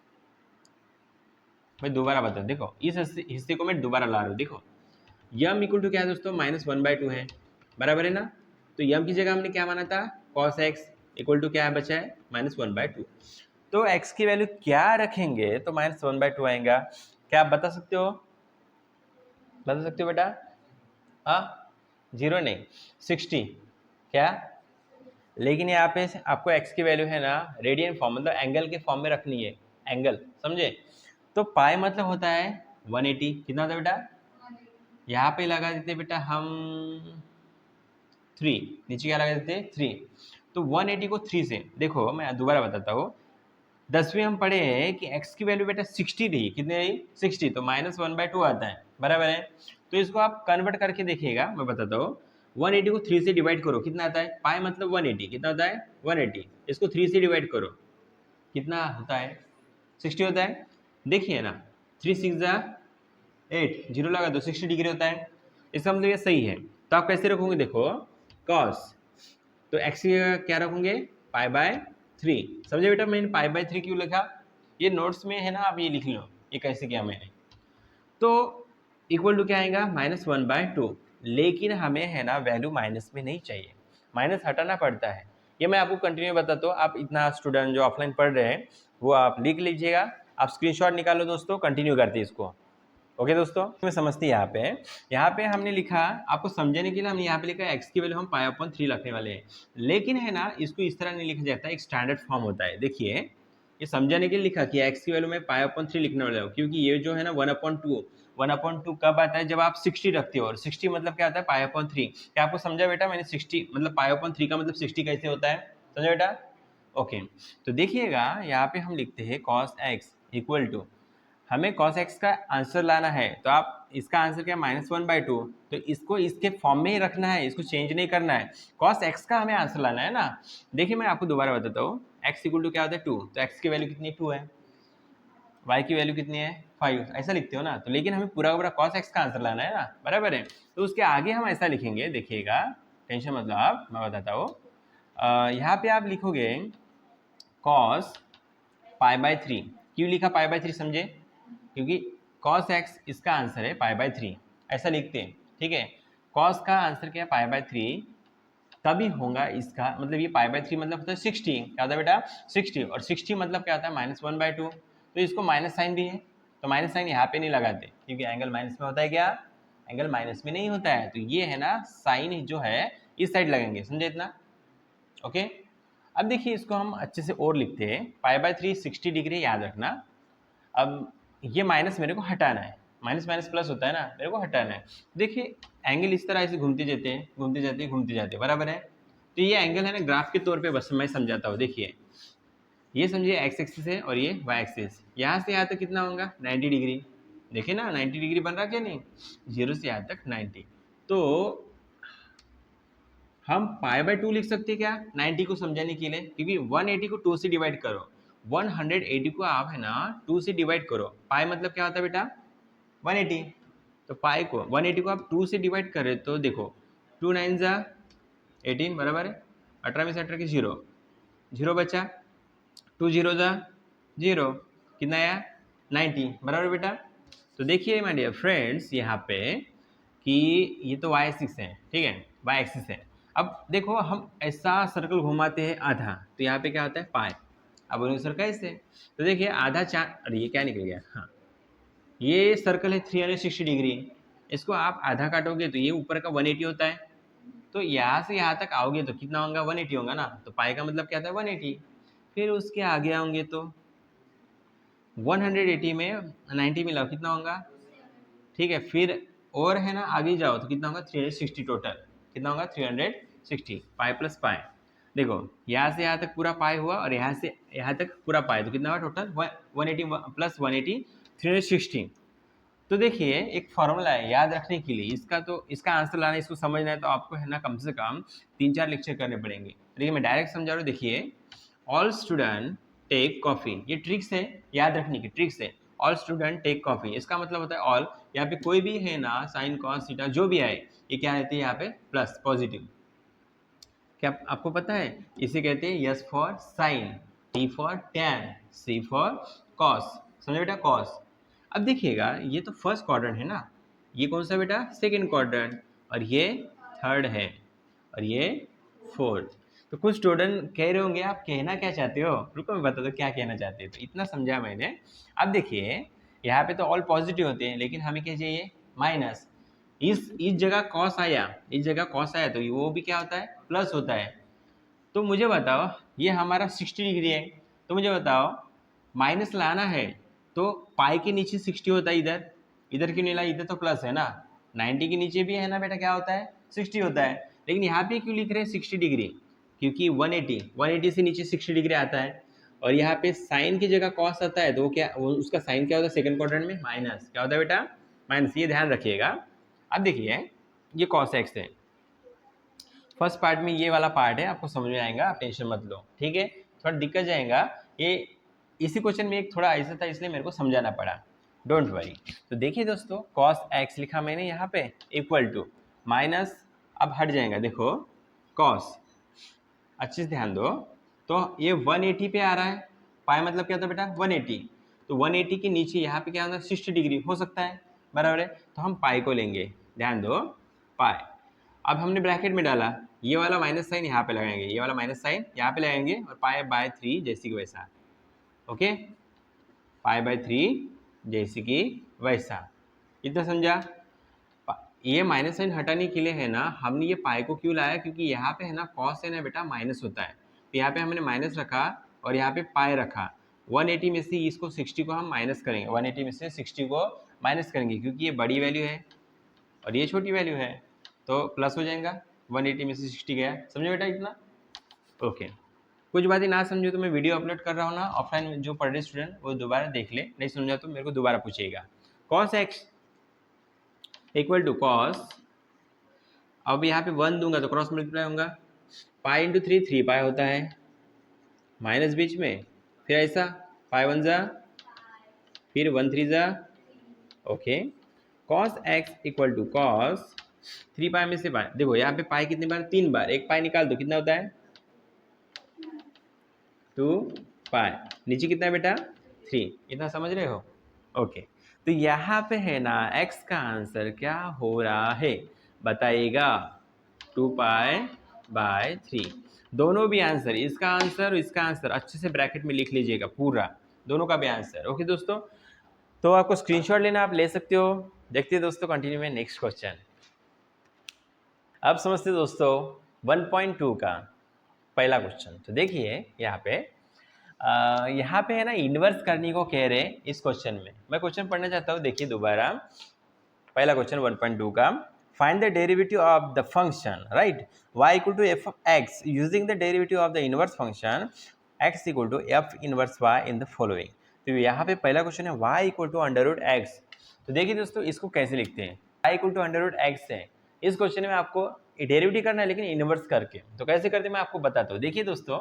मैं दोबारा बता, देखो इस हिस्से को मैं दोबारा ला रहा हूँ, देखो यम इक्वल टू क्या है दोस्तों -1/2 है, बराबर है ना, तो यम की जगह हमने क्या माना था cos x इक्वल टू क्या है बचा है -1/2, तो x की वैल्यू क्या रखेंगे तो -1/2 आएगा, क्या आप बता सकते हो, बता सकते हो बेटा, हाँ 0 नहीं 60, क्या, लेकिन यहाँ पे आपको x की वैल्यू है ना रेडियन फॉर्म मतलब एंगल के फॉर्म में रखनी है, एंगल समझे, तो पाई मतलब होता है 180, कितना होता है बेटा, यहाँ पे लगा देते बेटा हम 3, नीचे क्या लगा देते 3, तो 180 को 3 से, देखो मैं दोबारा बताता हूँ, 10वीं हम पढ़े हैं कि x की वैल्यू बेटा 60 रही, कितनी रही 60, तो -1/2 आता है, बराबर है। तो इसको आप कन्वर्ट करके देखिएगा, मैं बताता हूँ, 180 को 3 से डिवाइड करो, कितना आता है, पाई मतलब 180, कितना होता है 180, इसको 3 से डिवाइड करो, कितना होता है 60 होता है, देखिए ना 3 6 8, 0 लगा दो 60 डिग्री होता है, इसका मतलब ये सही है। तो आप कैसे रखोगे, देखो cos, तो x की जगह क्या रखोगे π/3, समझे बेटा, मैंने π/3 क्यों लिखा, ये नोट्स में है ना, आप ये लिख लो ये कैसे किया मैंने। तो इक्वल टू क्या आएगा -1/2, लेकिन हमें है ना वैल्यू माइनस में नहीं चाहिए, माइनस हटाना पड़ता है, ये मैं आपको कंटिन्यू बताता हूँ, आप इतना स्टूडेंट जो ऑफलाइन पढ़ रहे हैं वो आप लिख लीजिएगा, आप स्क्रीनशॉट निकालो दोस्तों, कंटिन्यू करते इसको। ओके दोस्तों, मैं समझती यहाँ पे हमने लिखा, आपको समझने के लिए हमने यहाँ पे लिखा x की वैल्यू हम π/3 रखने वाले हैं, लेकिन है ना इसको इस तरह नहीं लिखा जाता, एक स्टैंडर्ड फॉर्म होता है। देखिए ये समझाने के लिए लिखा कि x की वैल्यू में π/3 लिखने वाला हूँ, क्योंकि ये जो है ना 1/2 कब आता है, जब आप 60 रखते हो, और 60 मतलब क्या आता है π/3। क्या आपको समझा बेटा मैंने 60 मतलब π/3 का मतलब 60 कैसे होता है, समझा बेटा? ओके, तो देखिएगा यहाँ पे हम लिखते हैं cos x इक्वल टू, हमें cos x का आंसर लाना है, तो आप इसका आंसर क्या -1/2, तो इसको इसके फॉर्म में ही रखना है, इसको चेंज नहीं करना है। cos x का हमें आंसर लाना है ना। देखिए मैं आपको दोबारा बताता हूँ, x इक्वल टू क्या होता है 2, तो x की वैल्यू कितनी है 2 है, y की वैल्यू कितनी है 5, ऐसा लिखते हो ना। तो लेकिन हमें पूरा पूरा cos x का आंसर लाना है ना, बराबर है। तो उसके आगे हम ऐसा लिखेंगे, देखिएगा टेंशन मतलब आप, मैं बताता हूँ। यहाँ पे आप लिखोगे cos π/3, क्यों लिखा π/3 समझे, क्योंकि cos x इसका आंसर है π/3, ऐसा लिखते हैं, ठीक है। cos का आंसर क्या है π/3, तभी होगा इसका मतलब ये π/3 मतलब होता है 60, क्या होता है बेटा 60, और 60 मतलब क्या होता है -1/2, तो इसको माइनस साइन भी है, तो माइनस साइन यहाँ पे नहीं लगाते, क्योंकि एंगल माइनस में होता है, क्या एंगल माइनस में नहीं होता है, तो ये है ना साइन जो है इस साइड लगेंगे, समझे इतना? ओके, अब देखिए इसको हम अच्छे से और लिखते हैं, π/3 60 डिग्री, याद रखना। अब ये माइनस मेरे को हटाना है, माइनस माइनस प्लस होता है ना, मेरे को हटाना है। देखिए एंगल इस तरह ऐसे घूमते जाते हैं, घूमते जाते हैं, घूमते जाते हैं, बराबर है। तो ये एंगल है ना ग्राफ के तौर पे, बस मैं समझाता हूँ। देखिए ये समझिए एक्स एक्सिस है और ये वाई एक्सिस, यहाँ से यहाँ तक कितना होगा 90 डिग्री, देखिए ना 90 डिग्री बन रहा क्या नहीं, 0 से यहाँ तक 90। तो हम π/2 लिख सकते हैं क्या 90 को समझाने के लिए, क्योंकि 180 को 2 से डिवाइड करो, 180 को आप है ना 2 से डिवाइड करो, पाई मतलब क्या होता है बेटा 180, तो पाई को 180 को आप 2 से डिवाइड करें तो देखो 2 9 जा 18 बराबर है, 18 में से 18 की 0, 0 बचा, 2 0 जा 0, कितना आया 90, बराबर बेटा। तो देखिए माय डियर फ्रेंड्स यहाँ पे कि ये तो वाई एक्सिस है, ठीक है, वाई एक्सिस है। अब देखो हम ऐसा सर्कल घुमाते हैं आधा, तो यहाँ पे क्या होता है पाई, अब उन्हें सर्कल ऐसे, तो देखिए आधा चार, अरे ये क्या निकल गया, हाँ ये सर्कल है 360 डिग्री, इसको आप आधा काटोगे तो ये ऊपर का 180 होता है, तो यहाँ से यहाँ तक आओगे तो कितना होगा 180 होगा ना, तो पाई का मतलब क्या था 180, फिर उसके आगे आओगे तो 180 में 90 मिलाओ कितना होगा, ठीक है, फिर और है ना आगे जाओ तो कितना होगा 360 टोटल, कितना होगा 360, पाई प्लस पाई, देखो यहाँ से यहाँ तक पूरा पाई हुआ और यहाँ से यहाँ तक पूरा पाई, तो कितना हुआ टोटल 180 प्लस 180 360। तो देखिए एक फॉर्मूला है याद रखने के लिए, इसका तो इसका आंसर लाना, इसको समझना है तो आपको है ना कम से कम 3-4 लेक्चर करने पड़ेंगे। देखिए मैं डायरेक्ट समझा रहा हूँ, देखिए ऑल स्टूडेंट टेक कॉफ़ी, ये ट्रिक्स है याद रखने की, ट्रिक्स है। ऑल स्टूडेंट टेक कॉफ़ी, इसका मतलब होता है ऑल, यहाँ पे कोई भी है ना साइन कॉस थीटा जो भी आए ये क्या रहती है यहाँ पे प्लस पॉजिटिव, क्या आपको पता है इसे कहते हैं S for sine, T for tan, C for cos, समझे बेटा कॉस। अब देखिएगा ये तो फर्स्ट क्वाड्रेंट है ना, ये कौन सा बेटा सेकंड क्वाड्रेंट, और ये थर्ड है और ये फोर्थ। तो कुछ स्टूडेंट कह रहे होंगे आप कहना क्या चाहते हो, रुको मैं बता दो क्या कहना चाहते हो, तो इतना समझा मैंने। अब देखिए यहाँ पे तो ऑल पॉजिटिव होते हैं, लेकिन हमें क्या चाहिए माइनस, इस जगह कॉस आया, इस जगह कॉस आया तो वो भी क्या होता है प्लस होता है। तो मुझे बताओ ये हमारा 60 डिग्री है, तो मुझे बताओ माइनस लाना है तो पाई के नीचे 60 होता है, इधर इधर क्यों नहीं ला, इधर तो प्लस है ना, 90 के नीचे भी है ना बेटा क्या होता है 60 होता है, लेकिन यहाँ पे क्यों लिख रहे हैं 60 डिग्री, क्योंकि 180 से नीचे 60 डिग्री आता है, और यहाँ पे साइन की जगह कॉस आता है, तो वो क्या उसका साइन क्या होता है सेकंड क्वाड्रेंट में माइनस, क्या होता है बेटा माइनस, ये ध्यान रखिएगा। अब देखिए ये कॉस एक्स है, फर्स्ट पार्ट में ये वाला पार्ट है, आपको समझ में आएगा, आप टेंशन मत लो, ठीक है। थोड़ा दिक्कत जाएगा ये, इसी क्वेश्चन में एक थोड़ा ऐसा था इसलिए मेरे को समझाना पड़ा, डोंट वरी। तो देखिए दोस्तों cos x लिखा मैंने यहाँ पे इक्वल टू माइनस, अब हट जाएगा देखो cos, अच्छे से ध्यान दो, तो ये 180 पे आ रहा है, पाई मतलब क्या था बेटा 180, तो 180 के नीचे यहाँ पे क्या होगा 60 डिग्री हो सकता है, बराबर है, तो हम पाई को लेंगे, ध्यान दो पाई। अब हमने ब्रैकेट में डाला, ये वाला माइनस साइन यहाँ पे लगाएंगे, ये वाला माइनस साइन यहाँ पे लगाएंगे, और पाई बाय 3 जैसी कि वैसा, ओके π/3 जैसे कि वैसा। इतना समझा? ये माइनस साइन हटाने के लिए है ना, हमने ये पाई को क्यों लाया, क्योंकि यहाँ पे है ना कॉस है ना बेटा माइनस होता है, तो यहाँ पे हमने माइनस रखा और यहाँ पे पाई रखा। 180 में से इसको 60 को हम माइनस करेंगे, 180 में से 60 को माइनस करेंगे क्योंकि ये बड़ी वैल्यू है और ये छोटी वैल्यू है, तो प्लस हो जाएगा। 180 में से 60 गया, समझो बेटा इतना? ओके। कुछ बातें ना समझो तो मैं वीडियो अपलोड कर रहा हूँ ना ऑफलाइन में, जो पढ़ रहे स्टूडेंट वो दोबारा देख ले, नहीं समझा तो मेरे को दोबारा पूछिएगा। cos x equal to cos, अब यहाँ पे 1 दूंगा तो क्रॉस मल्टीप्लाई होगा, पाई इंटू 3 3 पाई होता है, माइनस बीच में, फिर ऐसा पाई 1 जा, फिर 1 3 जा, okay. cos x equal to cos 3 pi में से पाई, देखो यहाँ पे पाई कितनी बार, 3 बार, एक पाई निकाल दो कितना होता है 2 पाई, नीचे कितना है बेटा 3, इतना समझ रहे हो? ओके। तो यहाँ पे है ना x का आंसर क्या हो रहा है बताइएगा, 2π/3। दोनों भी आंसर, इसका आंसर और इसका आंसर अच्छे से ब्रैकेट में लिख लीजिएगा पूरा, दोनों का भी आंसर। ओके दोस्तों, तो आपको स्क्रीनशॉट लेना आप ले सकते हो। देखते हैं दोस्तों कंटिन्यू में नेक्स्ट क्वेश्चन। अब समझते दोस्तों 1.2 का पहला क्वेश्चन। तो देखिए यहाँ पे है ना इन्वर्स करने को कह रहे इस क्वेश्चन में। मैं क्वेश्चन पढ़ना चाहता हूँ, देखिए दोबारा। पहला क्वेश्चन 1.2 का, find the derivative of the function right y equal to f x using the derivative of the inverse function x equal to f inverse y in the following. तो यहाँ पे पहला क्वेश्चन है y इक्वल टू √x। तो देखिए दोस्तों इसको कैसे लिखते हैं, y इक्वल टू √x है। इस क्वेश्चन में आपको डेरिवेटिव करना है लेकिन इनवर्स करके, तो कैसे करते हैं मैं आपको बताता हूँ। देखिए दोस्तों,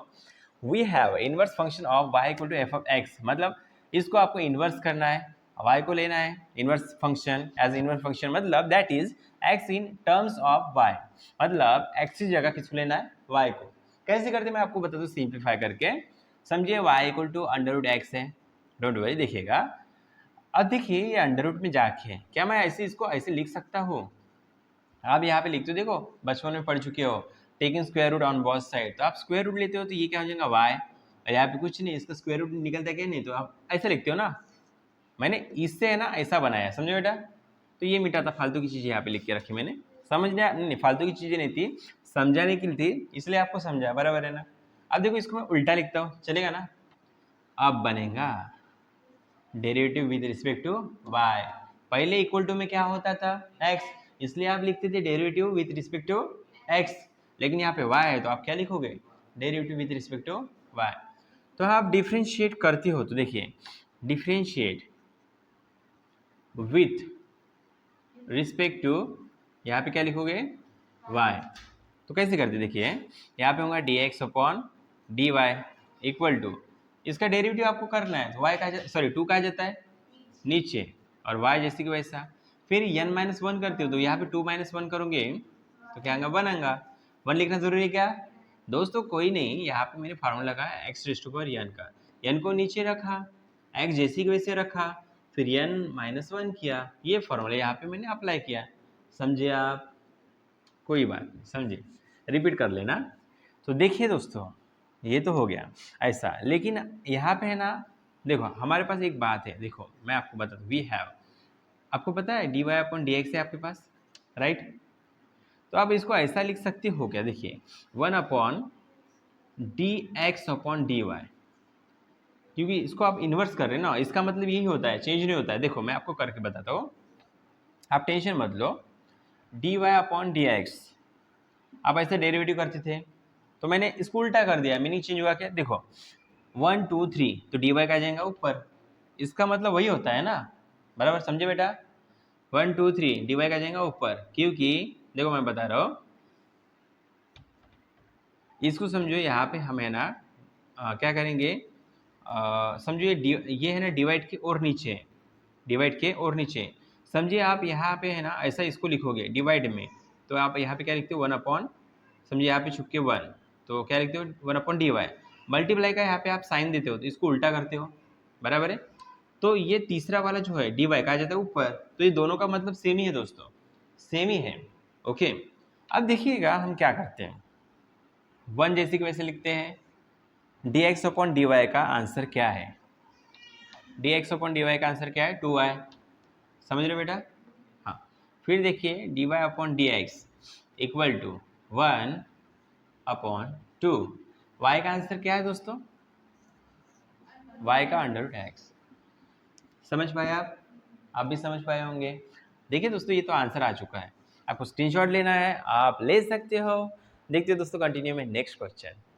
we have inverse function of y equal to f of x, मतलब इसको आपको इनवर्स करना है, y को लेना है inverse function as inverse function, मतलब that is x in terms of y, मतलब x की जगह किसको लेना है y को। कैसे करते हैं मैं आपको बताता हूँ सिंप्लीफाई करके। समझिए y इक्वल टू √x है, डोंट वरी देखिएगा। अब देखिए ये अंडर में जाके क्या मैं ऐसे इसको ऐसे लिख सकता हूँ, आप यहाँ पे लिखते हो, देखो बचपन में पढ़ चुके हो taking square root on both side, तो आप स्क्वायर रूट लेते हो तो ये क्या हो जाएगा y, और यहाँ पे कुछ नहीं, इसका स्क्वायर रूट निकलता क्या नहीं, तो आप ऐसा लिखते हो ना। मैंने इससे है ना ऐसा बनाया, समझो बेटा। तो ये मिटा था, फालतू की चीज़ें यहाँ पे लिख के रखी मैंने, समझने नहीं, फालतू की चीज़ें नहीं थी, समझाने के लिए थी, इसलिए आपको समझा, बराबर है ना। अब देखो इसको मैं उल्टा लिखता हूँ, चलेगा ना। अब बनेगा derivative with respect to y, पहले इक्वल टू में क्या होता था x, इसलिए आप लिखते थे derivative with respect to x, लेकिन यहाँ पे y है तो आप क्या लिखोगे, derivative with respect to y। तो आप डिफ्रेंशिएट करते हो, तो देखिए डिफ्रेंशिएट विथ रिस्पेक्ट टू, यहाँ पे क्या लिखोगे y। तो कैसे करते, देखिए यहाँ पे होगा dx upon dy equal to, इसका डेरिवेटिव आपको करना है, तो y का सॉरी 2 कहा जाता है नीचे और y जैसे कि वैसा, फिर n-1 करते हो तो यहाँ पे 2-1 करोगे तो क्या आएगा 1 आएगा। 1 लिखना जरूरी है क्या दोस्तों, कोई नहीं, यहाँ पे मैंने फार्मूला लगाया x⁴n का, n को नीचे रखा, x जैसे कि वैसे रखा, फिर n-1 किया, ये फार्मूला यहाँ पे मैंने अप्लाई किया, समझे आप? कोई बात नहीं, समझे, रिपीट कर लेना। तो देखिए दोस्तों ये तो हो गया ऐसा, लेकिन यहाँ पे है ना देखो हमारे पास एक बात है, देखो मैं आपको बता दूँ, वी हैव, आपको पता है dy अपॉन dx है आपके पास राइट, तो आप इसको ऐसा लिख सकते हो क्या, देखिए 1 अपॉन dx अपॉन dy, क्योंकि इसको आप इन्वर्स कर रहे हैं ना, इसका मतलब यही होता है, चेंज नहीं होता है। देखो मैं आपको करके बताता हूँ, आप टेंशन मत लो। dy अपॉन dx आप ऐसे डेरिवेटिव करते थे, तो मैंने इसको उल्टा कर दिया, मीनिंग चेंज हुआ क्या, देखो 1 2 3 तो dy का जाएगा ऊपर, इसका मतलब वही होता है ना, बराबर समझे बेटा। 1 2 3 dy का जाएगा ऊपर, क्योंकि देखो मैं बता रहा हूँ, इसको समझो, यहाँ पे हम है ना क्या करेंगे, समझो ये है ना डिवाइड के और नीचे, डिवाइड के और नीचे, समझिए आप यहाँ पे है ना ऐसा इसको लिखोगे डिवाइड में, तो आप यहाँ पे क्या लिखते हो 1 अपॉन, समझिए यहाँ पे छुप के 1, तो क्या लिखते हो 1 अपॉन dy, मल्टीप्लाई का यहाँ पे आप साइन देते हो तो इसको उल्टा करते हो, बराबर है। तो ये तीसरा वाला जो है dy कहा जाता है ऊपर, तो ये दोनों का मतलब सेम ही है दोस्तों, सेम ही है। ओके, अब देखिएगा हम क्या करते हैं, 1 जैसे कि वैसे लिखते हैं, dx अपॉन dy का आंसर क्या है, d x upon d y का आंसर क्या है 2y। समझ रहे हो बेटा? हाँ, फिर देखिए d y upon d x equal to 1/2। y का आंसर क्या है दोस्तों? y का √x। समझ पाए आप भी समझ पाए होंगे। देखिए दोस्तों, ये तो आंसर आ चुका है, आपको स्क्रीनशॉट लेना है आप ले सकते हो। देखते हैं दोस्तों, कंटिन्यू में नेक्स्ट क्वेश्चन।